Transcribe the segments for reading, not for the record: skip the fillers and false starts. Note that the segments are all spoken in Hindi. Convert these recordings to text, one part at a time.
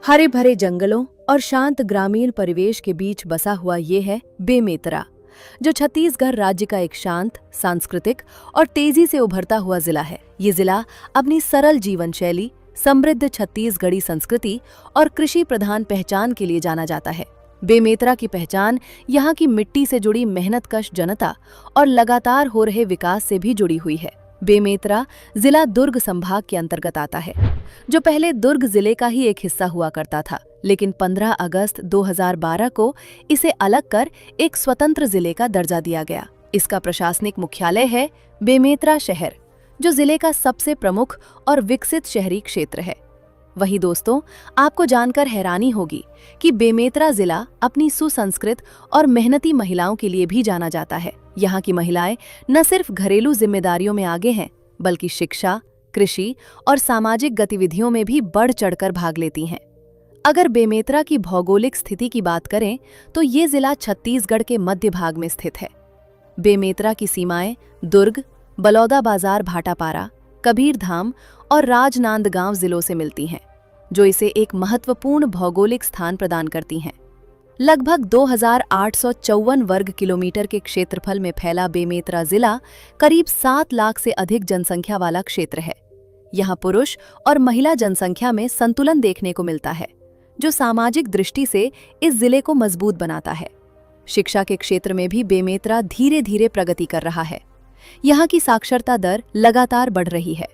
हरे भरे जंगलों और शांत ग्रामीण परिवेश के बीच बसा हुआ ये है बेमेतरा, जो छत्तीसगढ़ राज्य का एक शांत, सांस्कृतिक और तेजी से उभरता हुआ जिला है। ये जिला अपनी सरल जीवन शैली, समृद्ध छत्तीसगढ़ी संस्कृति और कृषि प्रधान पहचान के लिए जाना जाता है। बेमेतरा की पहचान यहाँ की मिट्टी से जुड़ी मेहनतकश जनता और लगातार हो रहे विकास से भी जुड़ी हुई है। बेमेतरा जिला दुर्ग संभाग के अंतर्गत आता है, जो पहले दुर्ग जिले का ही एक हिस्सा हुआ करता था, लेकिन 15 अगस्त 2012 को इसे अलग कर एक स्वतंत्र जिले का दर्जा दिया गया। इसका प्रशासनिक मुख्यालय है बेमेतरा शहर, जो जिले का सबसे प्रमुख और विकसित शहरी क्षेत्र है। वहीं दोस्तों, आपको जानकर हैरानी होगी कि बेमेतरा जिला अपनी सुसंस्कृत और मेहनती महिलाओं के लिए भी जाना जाता है। यहाँ की महिलाएं न सिर्फ घरेलू जिम्मेदारियों में आगे हैं, बल्कि शिक्षा, कृषि और सामाजिक गतिविधियों में भी बढ़ चढ़कर भाग लेती हैं। अगर बेमेतरा की भौगोलिक स्थिति की बात करें तो ये जिला छत्तीसगढ़ के मध्य भाग में स्थित है। बेमेतरा की सीमाएं दुर्ग, बलौदाबाजार, भाटापारा, कबीरधाम और राजनांदगांव जिलों से मिलती हैं, जो इसे एक महत्वपूर्ण भौगोलिक स्थान प्रदान करती हैं। लगभग 2854 वर्ग किलोमीटर के क्षेत्रफल में फैला बेमेतरा जिला करीब 7 लाख से अधिक जनसंख्या वाला क्षेत्र है। यहाँ पुरुष और महिला जनसंख्या में संतुलन देखने को मिलता है, जो सामाजिक दृष्टि से इस जिले को मजबूत बनाता है। शिक्षा के क्षेत्र में भी बेमेतरा धीरे धीरे प्रगति कर रहा है। यहाँ की साक्षरता दर लगातार बढ़ रही है।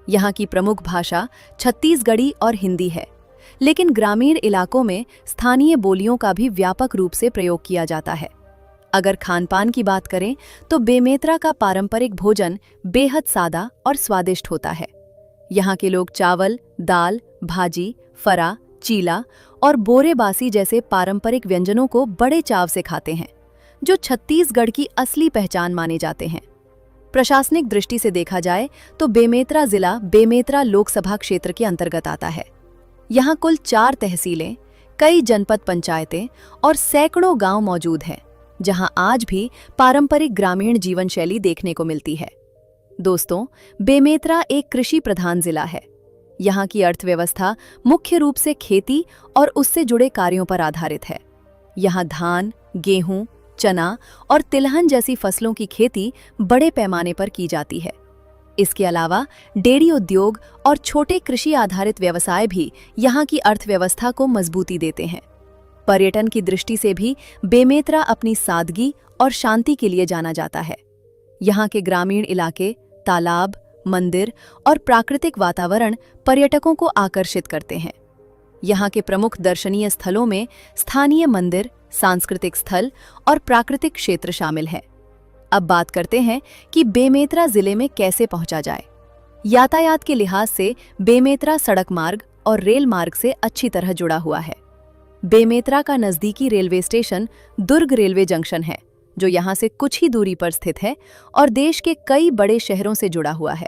यहाँ की प्रमुख भाषा छत्तीसगढ़ी और हिंदी है, लेकिन ग्रामीण इलाकों में स्थानीय बोलियों का भी व्यापक रूप से प्रयोग किया जाता है। अगर खानपान की बात करें तो बेमेतरा का पारंपरिक भोजन बेहद सादा और स्वादिष्ट होता है। यहाँ के लोग चावल, दाल, भाजी, फरा, चीला और बोरेबासी जैसे पारंपरिक व्यंजनों को बड़े चाव से खाते हैं, जो छत्तीसगढ़ की असली पहचान माने जाते हैं। प्रशासनिक दृष्टि से देखा जाए तो बेमेतरा जिला बेमेतरा लोकसभा क्षेत्र के अंतर्गत आता है। यहाँ कुल 4 तहसीलें, कई जनपद पंचायतें और सैकड़ों गांव मौजूद हैं, जहां आज भी पारंपरिक ग्रामीण जीवन शैली देखने को मिलती है। दोस्तों, बेमेतरा एक कृषि प्रधान जिला है। यहाँ की अर्थव्यवस्था मुख्य रूप से खेती और उससे जुड़े कार्यों पर आधारित है। यहाँ धान, गेहूं, चना और तिलहन जैसी फसलों की खेती बड़े पैमाने पर की जाती है। इसके अलावा डेयरी उद्योग और छोटे कृषि आधारित व्यवसाय भी यहाँ की अर्थव्यवस्था को मजबूती देते हैं। पर्यटन की दृष्टि से भी बेमेतरा अपनी सादगी और शांति के लिए जाना जाता है। यहाँ के ग्रामीण इलाके, तालाब, मंदिर और प्राकृतिक वातावरण पर्यटकों को आकर्षित करते हैं। यहाँ के प्रमुख दर्शनीय स्थलों में स्थानीय मंदिर, सांस्कृतिक स्थल और प्राकृतिक क्षेत्र शामिल हैं। अब बात करते हैं कि बेमेतरा जिले में कैसे पहुंचा जाए। यातायात के लिहाज से बेमेतरा सड़क मार्ग और रेल मार्ग से अच्छी तरह जुड़ा हुआ है। बेमेतरा का नजदीकी रेलवे स्टेशन दुर्ग रेलवे जंक्शन है, जो यहाँ से कुछ ही दूरी पर स्थित है और देश के कई बड़े शहरों से जुड़ा हुआ है।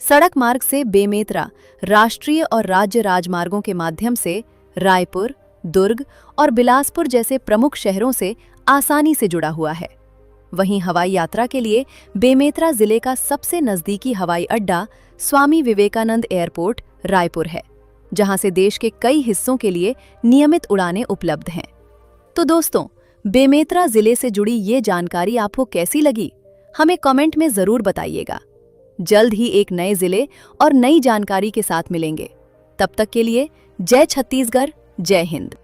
सड़क मार्ग से बेमेतरा राष्ट्रीय और राज्य राजमार्गों के माध्यम से रायपुर, दुर्ग और बिलासपुर जैसे प्रमुख शहरों से आसानी से जुड़ा हुआ है। वहीं हवाई यात्रा के लिए बेमेतरा जिले का सबसे नजदीकी हवाई अड्डा स्वामी विवेकानंद एयरपोर्ट रायपुर है, जहां से देश के कई हिस्सों के लिए नियमित उड़ानें उपलब्ध हैं। तो दोस्तों, बेमेतरा जिले से जुड़ी ये जानकारी आपको कैसी लगी, हमें कमेंट में जरूर बताइएगा। जल्द ही एक नए जिले और नई जानकारी के साथ मिलेंगे। तब तक के लिए जय छत्तीसगढ़, जय हिंद।